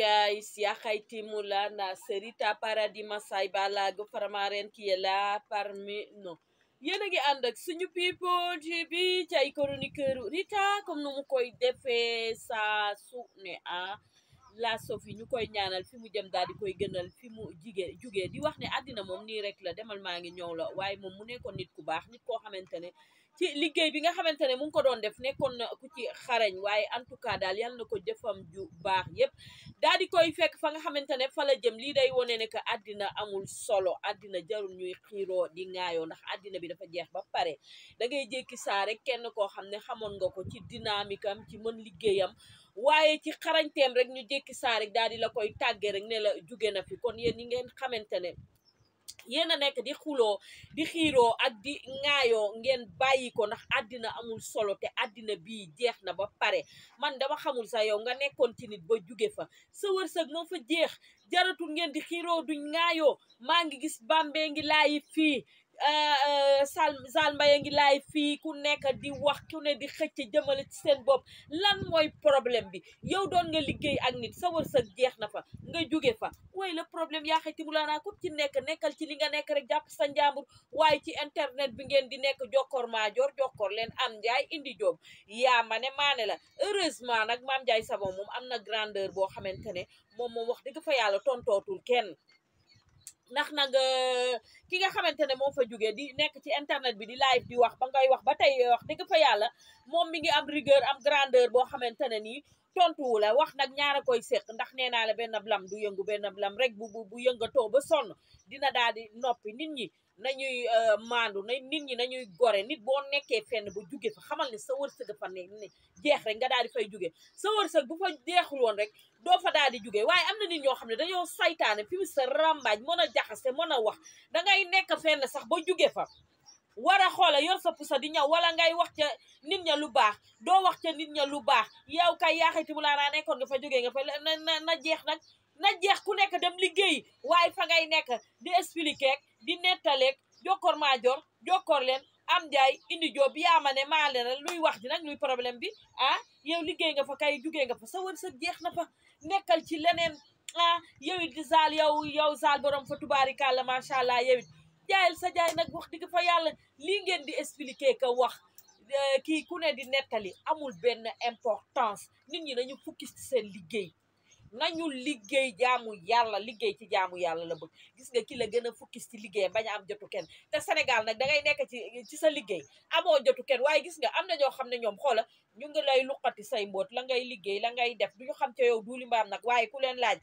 guys, Yakaitimula na Serita Paradima Saibala Gofaramaren qui est là parmi nous. Yéen a ngi ànd ak suñu people ci bi ci ay chroniqueur Rita comme nu mu koy defee saa su ne la Sophie ñu koy ñaanal fi mu jëm daal di koy gënal fi mu jugee di wax ne àddina moom nii rek la demal maa ngi ñëw la waaye moom mu nekkoon nit ku baax nit koo xamante ne ci liggéey bi nga xamante ne mu ngi ko doon def nekkoon na ku ci xarañ waaye en tout cas daal yal na ko jëfam ju baax yépp daal di koy fekk fa nga xamante ne fa la jëm lii day wone ne que àddina amul solo àddina jarul ñuy xiiroo di ŋaayoo ndax àddina bi dafa jeex ba pare da ngay jékki saa rek kenn koo xam ne xamoon nga ko ci dynamique am ci mën liggéeyam waaye ci xarañteem rek ñu jékki saa rek daal di la koy tàggee rek ne la jóge na fi kon yéen ñi ngeen xamante ne yéen a nekk di xuloo di xiiroo ak di ŋaayoo ngeen bàyyi ko ndax àddina amul solo te àddina bii jeex na ba pare man dama xamul sax yow nga nekkoon ci nit ba jóge fa sa wërsëg moo fa jeex jaratul ngeen di xiiroo duñ ŋaayoo maa ngi gis Bambey ngi laayi fii Sal Mbaye ngi laay fii ku nekk di wax ku ne di xëcc jëmale ci seen bopp lan mooy problème bi yow doon nga liggéey ak nit sa wërsëg jeex na fa nga jóge fa waaye le problème yaa xayti mu laanaa ku ci nekkal ci li nga nekk rek jàpp sa njàmbur waaye ci internet bi ngeen di nekk jokkoor maajoor jokkoor leen am njaay indi joob yaa ma ne maane la heureusement nag maam Njaay Savon moom am na grandeur boo xamante ne moom wax dëgg fa yàlla tontootul kenn ndax nag ki nga xamante ne moo fa jógee di nekk ci internet bi di live di wax ba ngay wax ba tey wax dëgg fa yàlla moom mi ngi am rigueur am grandeur boo xamante ne nii tontuwu la wax nag ñaara koy séq ndax nee naa la benn blam du yëngu benn blam rek bu yëngatoo ba sonn dina daal di noppi nit ñi nañuy maandu nit ñi nañuy gore nit boo nekkee fenn ba jóge fa xamal ne sa wërsëg fa ne jeex rek nga daal di fay jóge sa wërsëg bu fa jeexul woon rek doo fa daal di jóge waaye am na nit ñoo xam ne dañoo saytaane fi mu sa rambaaj mën a jaxase mën a wax dangay nekk fenn sax ba jóge fa war a xoola yor sa pusa di ñaw wala ngay wax ca nit ña lu baax doo wax ca nit ña lu baax yow kay yaaxayti mu laa naa nekkoon nga fa jógee nga fa na jeex nag na jeex ku nekk dem liggéey waaye fa ngay nekk di expliquer di nettaleeg jokkoor maajoor jokkoor leen am njaay indi joob yaama ne maa leen luy wax ji nag luy problème bi yow liggéey nga fa kay jugee nga fa sa wërsëg jeex na fa nekkal ci leneen yow it di zaal yow zaal borom fa tubaarikàlla macha allah yow it jaayal sa jaay nag wax dëgg fa yàlla lii ngeen di expliquer ka wax kii ku ne di nettali amul benn importance nit ñi nañu fukki ci seen liggéey nañu liggéey jaamu yàlla liggéey ci jaamu yàlla la bëgg gis nga ki la gën a fukkis ci liggéey bañ a am jotu kenn te Sénégal nag dangay nekk ci sa liggéey amoo jotu kenn waaye gis nga am na ñoo xam ne ñoom xoola ñu ngi lay luqati say mboot la ngay liggéey la ngay def duñu xam ca yow duuli mbaam nag waaye ku leen laaj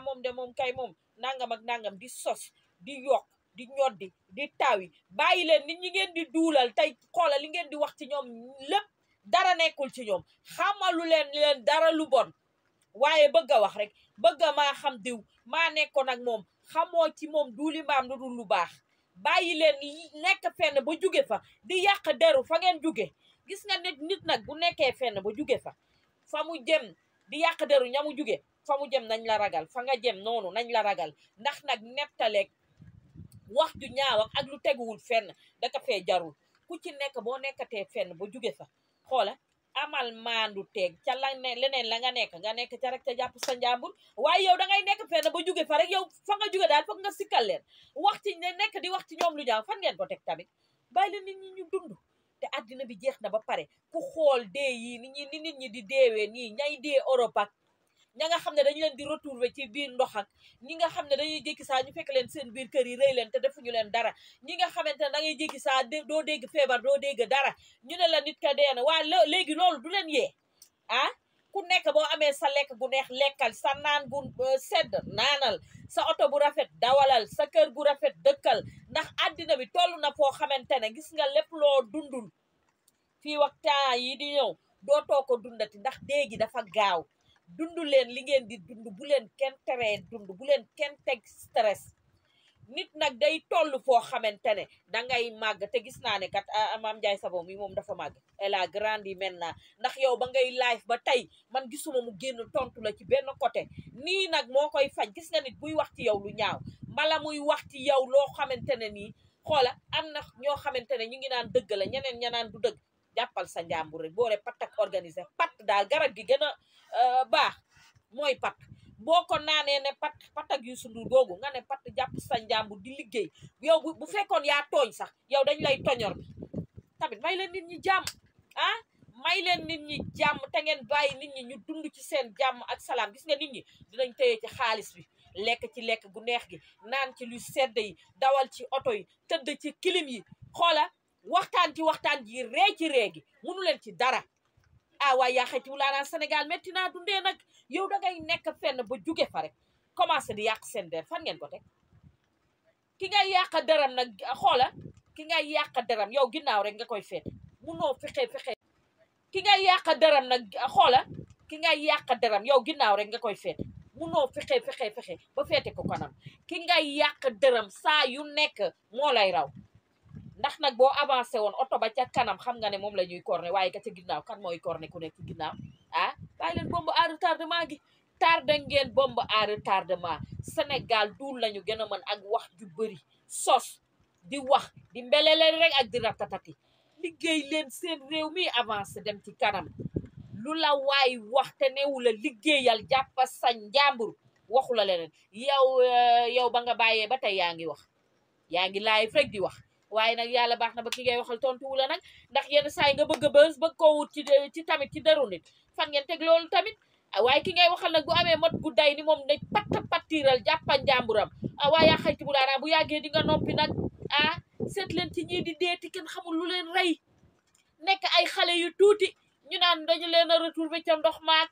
moom de moom kay moom nangam ak nangam di sos di yokk di ñoddi di tawi bàyyi leen nit ñi ngeen di duulal tey xoola li ngeen di wax ci ñoom lépp dara nekkul ci ñoom xamalu leen dara lu bon waaye bëgg a wax rek bëgg a maa xam diw maa nekkoon ak moom xamoo ci moom duuli mbaam lu dul lu baax bàyyi leen nekk fenn ba jóge fa di yàq deru fa ngeen jóge gis nga nit nag bu nekkee fenn ba jóge fa mu jëm di yàq deru ñamu jóge fa mu jëm nañ la ragal fa nga jëm noonu nañ la ragal ndax nag nettaleeg wax ju ñaaw ak lu teguwul fenn daka fee jarul ku ci nekk boo nekkatee fenn ba jóge fa xoola amal maandu teeg ca leneen la nga nekk ca rek ca jàpp sa njàmbur waaye yow dangay nekk fenn ba jóge fa rek yow fa nga jóge daal foog nga sikkal leen wax ci nekk di wax ci ñoom lu ñaaw fan ngeen ko teg tamit bàyyi leen nit ñi ñu dund te àddina bi jeex na ba pare ku xool dee yi ni nit ñi di deewee nii ñay dee Europe ak ña nga xam ne dañu leen di retrouver ci biir ndox ak ñi nga xam ne dañuy jékki saa ñu fekk leen seen biir kër yi rëy leen te defuñu leen dara ñi nga xamante ne da ngay jékki saa doo dégg feebar doo dégg dara ñu ne la nit ka dee na waa léegi loolu du leen yee ku nekk boo amee sa lekk gu neex lekkal sa naan gu sedd naanal sa oto bu rafet dawalal sa kër gu rafet dëkkal ndax àddina bi toll na foo xamante ne gis nga lépp loo dundul fii waxtaan yi di ñëw doo too ko dundati ndax déegi dafa gaaw dund leen li ngeen di dund bu leen kenn teree dund bu leen kenn teg stress nit nag day toll foo xamante ne dangay màgg te gis naa ne kat Mame Ndiaye Savon mi moom dafa màgg elle a grandi maintenant ndax yow ba ngay live ba tey man gisuma mu génn tontu la ci benn côté nii nag moo koy faj gis nga nit buy wax ci yow lu ñaaw mbala muy wax ci yow loo xamante ne nii xoola am na ñoo xamante ne ñu ngi naan dëgg la ñeneen ña naan du dëgg jàppal sa njàmbur rek boore pat ak organisé pat daal garab gi gën a baax mooy pat boo ko naanee ne pat ak Youssou Ndour googu nga ne pat jàpp sa njàmbur di liggéey yow bu fekkoon yaa tooñ sax yow dañ lay toñor bi tamit may leen nit ñi jàmm ah may leen nit ñi jàmm te ngeen bàyyi nit ñi ñu dund ci seen jàmm ak salaam gis nga nit ñi dinañ téye ci xaalis bi lekk ci lekk gu neex gi naan ci lu sedd yi dawal ci oto yi tëdd ci kilim yi xoola waxtaan ci waxtaan ji ree ci ree gi munu leen ci dara ah waaye yaa xayti wulaanaan Sénégal métti naa dundee nag yow da ngay nekk fenn ba jóge fa rek commencé di yàq seen der fan ngeen ko teg ki ngay yàq deram nag xoola ki ngay yàq deram yow ginnaaw rek nga koy feete munoo fexe ki ngay yàq deram nag xoola ki ngay yàq deram yow ginnaaw rek nga koy feete munoo fexe ba feete ko kanam ki ngay yàq deram saa yu nekk moo lay raw ndax nag boo avancé woon oto ba ca kanam xam nga ne moom la ñuy corné waaye ka ca ginnaaw kan mooy corné ku nekk ci ginnaaw ah bàyyi leen bombe à retardement gi tardé ngeen bombe à retardement Sénégal duul lañu gën a mën ak wax ju bëri sos di wax di mbeleleen rek ak di ratatati liggéey leen seen réew mi avancé dem ci kanam lu la waay wax te newu la liggéeyal jàppa sa njàmbur waxu la leneen yow ba nga bàyyee ba tey yaa ngi wax yaa ngi live rek di wax waaye nag yàlla baax na ba ki ngay waxal tontu wu la nag ndax yenn saa yi nga bëgg a bës bëgg koo wut ci tamit ci deru nit fan ngeen teg loolu tamit waaye ki ngay waxal nag bu amee mot gu day ni moom ne pattiral jàppa njàmburam waaye yaa xayti bu daanaa bu yàggee di nga noppi nag seet leen ci ñii di deeti kenn xamul lu leen rey nekk ay xale yu tuuti ñu naan dañu leen a retrouver ca ndox maak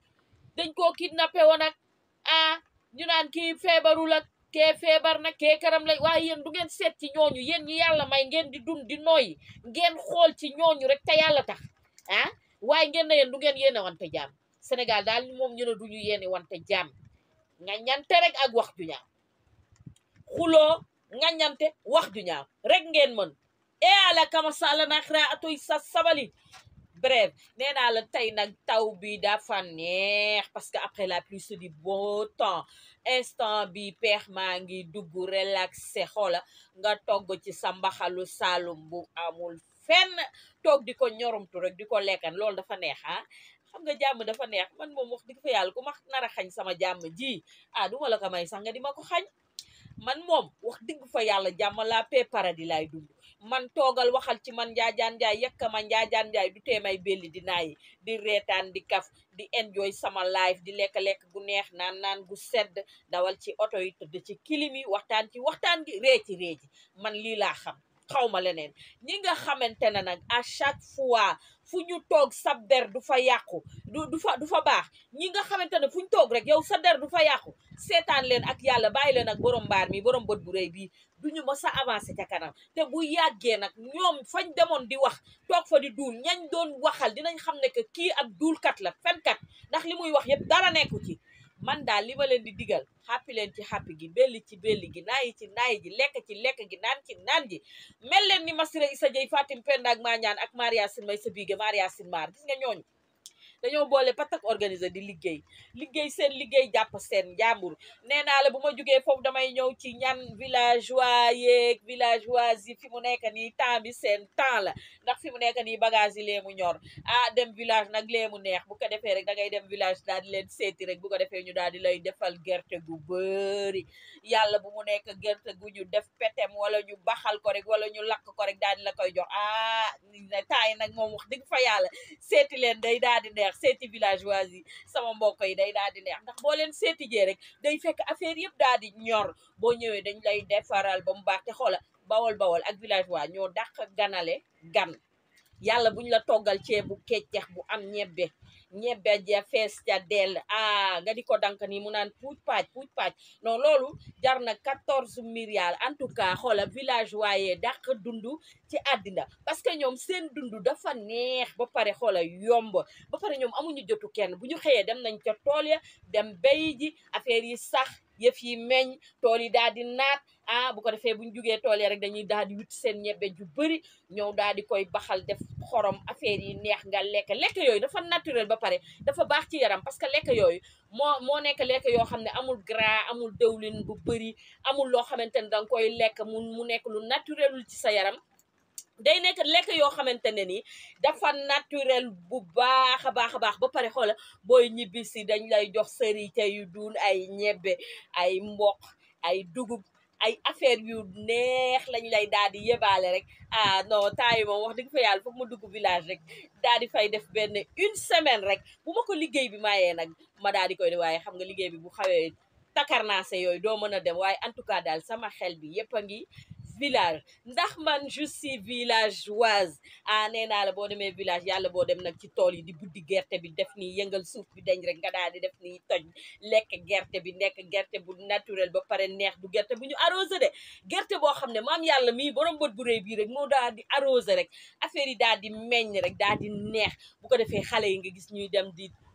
dañ koo kidnappé woon ak ñu naan kii feebarul ak kee feebar nag kee karam lay waaye yéen du ngeen seet ci ñooñu yéen ñi yàlla may ngeen di dund di nooyi ngeen xool ci ñooñu rek te yàlla tax waaye ngeen na yéen du ngeen yéene wante jàmm Sénégal daal moom ñu ne duñu yéene wante jàmm nga ñante rek ak wax ju ñaaw xuloo nga ñante wax ju ñaaw rek ngeen mën ala kama sala naxra atoy sa sabali bref nee naa la tey nag taw bi dafa neex parce que après la pluie c'est du beau temps instant bi peex maa ngi dugg relaxé xoola nga togg ci sa mbaxalu saalum bu amul fenn toog di ko ñorumtu rek di ko lekkan loolu dafa neex xam nga jàmm dafa neex man moom wax dëgg fa yàlla ku ma nar a xañ sama jàmm ji duma la ko may sax nga di ma ko xañ man moom wax dëgg fa yàlla jàmm la paix paradis laay dund man toogal waxal ci man njaajaan njaay yekka ma njaajaan njaay du tee may belli di naayi di reetaan di kaf di enjoy sama life di lekk-lekk gu neex naan gu sedd dawal ci oto yi tëdd ci kilim yi waxtaan gi ree ci man lii laa xam xaw ma leneen ñi nga xamante ne nag à chaque fois fu ñu toog sa der du fa yàqu du fa baax ñi nga xamante ne fu ñu toog rek yow sa der du fa yàqu seetaan leen ak yàlla bàyyi leen ak borom mbaar mi borom bët bu rëy bii duñu ma sa avancé ca kanam te bu yàggee nag ñoom fañ demoon di wax toog fa di duul ñañ doon waxal dinañ xam ne que kii ab duulkat la fenkat ndax li muy wax yëpp dara nekku ci man daal li ma leen di digal xàppi leen ci xàppi gi belli ci belli gi naayi ci naayi ji lekk ci lekk gi naan ci naan ji mel leen ni Masira Issa Dieye Fatim Penda ak Mañaan ak Maria Sin may sa biige Maria Sin maar gis nga ñooñu dañoo boole patak organisé di liggéey seen liggéey jàpp seen njàmbur nee naa la bu ma jógee foofu damay ñëw ci ñan villageois yeeg villageois yi fi mu nekk nii temps bi seen temps la ndax fi mu nekk nii bagage yi lee mu ñor dem village nag lee mu neex bu ko defee rek da ngay dem village daal di leen seeti rek bu ko defee ñu daal di lay defal gerte gu bëri yàlla bu mu nekk gerte gu ñu def petem wala ñu baxal ko rek wala ñu lakk ko rek daal di la koy jox temps yi nag moom wax dëgg fa yàlla seeti leen day daal di neex seeti villageois yi sama mbokk yi day daal di neex ndax boo leen seeti jee rek day fekk affaire yëpp daal di ñor boo ñëwee dañ lay defaral ba mu baax te xoola bawol ak villageois ñoo dàq ganale gan yàlla buñ la toggal ceebu keccex bu am ñebbe ja fees ca dell nga di ko dank nii mu naan puuj paaj non loolu jar na 14 milliards en tout cas xoola villageois yee dàq dund ci àddina parce que ñoom seen dund dafa neex ba pare xoola yomb ba pare ñoom amuñu jotu kenn bu ñu xëyee dem nañ ca tool ya dem bay ji affaire yi sax yëf yi meññ tool yi daal di naat bu ko defee buñ jugee tool yi rek dañuy daal di wut seen ñebbe ju bëri ñëw daal di koy baxal def xorom affaire yi neex nga lekk yooyu dafa naturel ba pare dafa baax ci yaram parce que lekk yooyu moo nekk lekk yoo xam ne amul gras amul dëwlin bu bëri amul loo xamante ne danga koy lekk mu nekk lu naturelul ci sa yaram day nekk lekk yoo xamante ne ni dafa naturel bu baax a baax a baax ba pare xoola booy ñibbisi dañ lay jox sërite yu duun ay ñebbe ay mboq ay dugub ay affaire yu neex lañ lay daal di yebaale rek ah non temps yi moom wax dëgg fa yàlla foog ma dugg village rek daal di fay def benn une semaine rek bu ma ko liggéey bi mayee nag ma daal di koy def waaye xam nga liggéey bi bu xawee takarnaase yooyu doo mën a dem waaye en tout cas daal sama xel bi yépp a ngi village ndax man je suis villageoise ah nee naa la boo demee village yàlla boo dem nag ci tool yi di buddi gerte bi def nii yëngal suuf bi dañ rek nga daal di def nii toj lekk gerte bi nekk gerte bu naturel ba pare neex du gerte bu ñu arrosé de gerte boo xam ne maam yàlla mii borom bët bu rëy bii rek moo daal di arrosé rek affaire yi daal di meññ rek daal di neex bu ko defee xale yi nga gis ñuy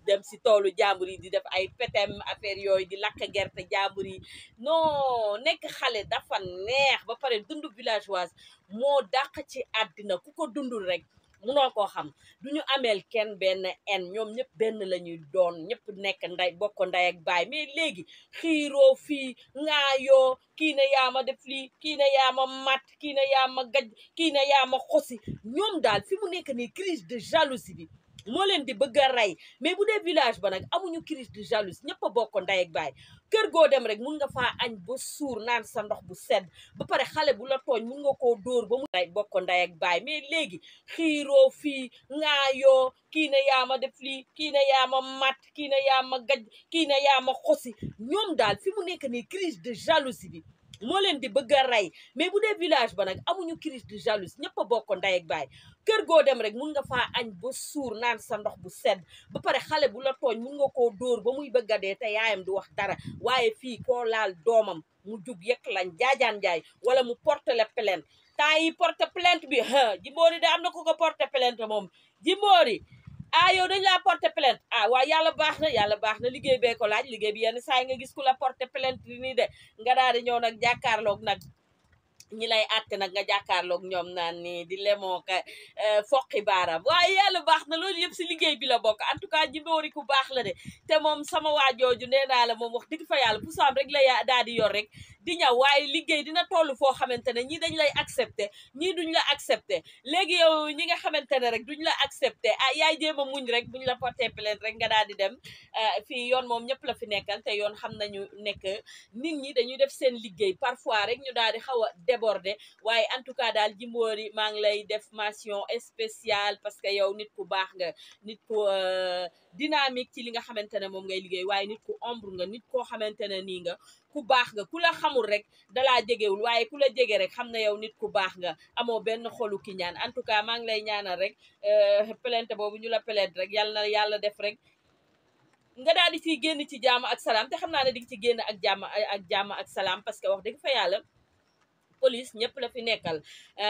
dem si toolu jàmbur yi di def ay petem affaire yooyu di lakk gerte jàmbur yi non nekk xale dafa neex ba pare dund villageoise moo dàq ci àddina ku ko dundul rek munoo koo xam duñu ameel kenn benn en ñoom ñëpp benn la ñuy doon ñëpp nekk nday bokk nday ak baay mais léegi xiiroo fii ŋaayoo kii ne yaa ma def lii kii ne yaa ma mat kii ne yaa ma gaj kii ne yaa ma xosi ñoom daal fi mu nekk nii crise de jalousie bi moo leen di bëgg a rey mais bu dee village ba nag amuñu crise de jalousie ñëpp a bokk ndey ak baay kër goo dem rek mun nga faa añ ba suur naan sa ndox bu sedd ba pare xale bu la tooñ mun nga koo dóor ba mu bokk ndey ak baay mais léegi xiiroo fii ŋaayoo kii ne yaa ma def lii kii ne yaa ma mat kii ne yaa ma gaj kii ne yaa ma xosi ñoom daal fi mu nekk nii crise de jalousie bi moo leen di bëgg a rey mais bu dee village ba nag amuñu crise de jalousie ñëpp a bokk ndey ak baay kër goo dem rek mun nga faa añ ba suur naan sa ndox bu sedd ba pare xale bu la tooñ mun nga koo dóor ba muy bëgg a dee te yaayam du wax dara waaye fii koo laal doomam mu jug yëkk lañ jaajaan jaay wala mu porte la plainte temps yi porte plainte bi Jimbori de am na ko porte plainte moom Jimbori ah yow dañ laa porte plainte ah waaw yàlla baax na liggéey bee ko laaj liggéey bi yenn saa yi nga gis ku la porte plainte nii de nga daal di ñëw nag jàkkaarloog nag ñi lay àtte nag nga jàkkaarloog ñoom naan ni di lemoo ka foqi baaraam waaye yàlla baax na loolu yëpp si liggéey bi la bokk en tout cas Jimbori ku baax la de te moom sama waajooju nee naa la moom wax dëgg fa yàlla pusaam rek la daal di yor rek di ñaw waaye liggéey dina toll foo xamante ne ñii dañ lay accepté ñii duñ la accepté léegi yow ñi nga xamante ne rek duñ la accepté ah yaay jéem a muñ rek buñ la porté plainte rek nga daal di dem fii yoon moom ñëpp la fi nekkal te yoon xam nañu nekk nit ñi dañuy def seen liggéey parfois rek ñu daal di xaw a débordé waaye en tout cas daal Jimbori maa ngi lay def mention spéciale parce que yow nit ku baax nga nit ku dynamique ci li nga xamante ne moom ngay liggéey waaye nit ku ombre nga nit koo xamante ne nii nga ku baax nga ku la xamul rek dalaa jegewul waaye ku la jege rek xam na yow nit ku baax nga amoo benn xolu ki ñaan en tout cas maa ngi lay ñaanal rek plainte boobu ñu la plainte rek yàlla na yàlla def rek nga daal di ciy génn ci jàmm ak salaam te xam naa ne di nga ci génn ak jàmm ak salaam parce que wax dëgg fa yàlla police ñëpp la fi nekkal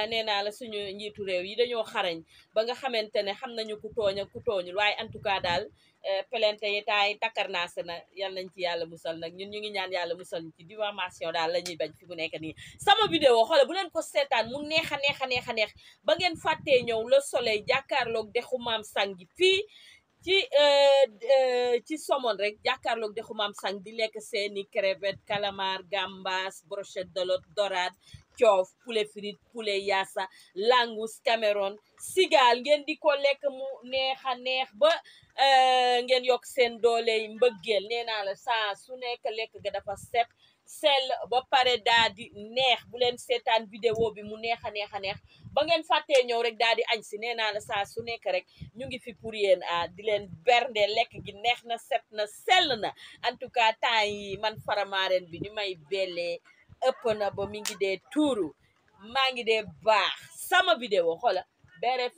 nee naa la suñu njiitu réew yi dañoo xarañ ba nga xamante ne xam nañu ku tooñ ak ku tooñul waaye en tout cas daal plainte yi taay takkarnaase na yal nañ ci yàlla musal nag ñun ñu ngi ñaan yàlla musal ci diffamation daal la ñuy bañ fi mu nekk nii sama vidéo xoole bu leen ko seetaan mu neex a neex ba ngeen fàttee ñëw Le Soleil jàkkaarloog dexu Maam Sangi fii ci Somone rek jàkkaarloog dexu Maam Sang di lekk seeni crevette calamar gambas brochette de lot dorade coof poulet frite poulet yassa langous Cameroun sigal ngeen di ko lekk mu neex a neex ba ngeen yokk seen doole yi mbëggeel nee naa la saa su nekk lekk ga dafa sell ba pare daa di neex bu leen seetaan vidéo bi mu neex a neex ba ngeen fàttee ñëw rek daa di añ si nee naa la saa su nekk rek ñu ngi fi pour yéen di leen bernde lekk gi neex na set na sell na en tout cas temps yi man Faramareen bi ni may bellee ëpp na ba mi ngi dee tuuru maa ngi dee baax sama vidéo xoola bere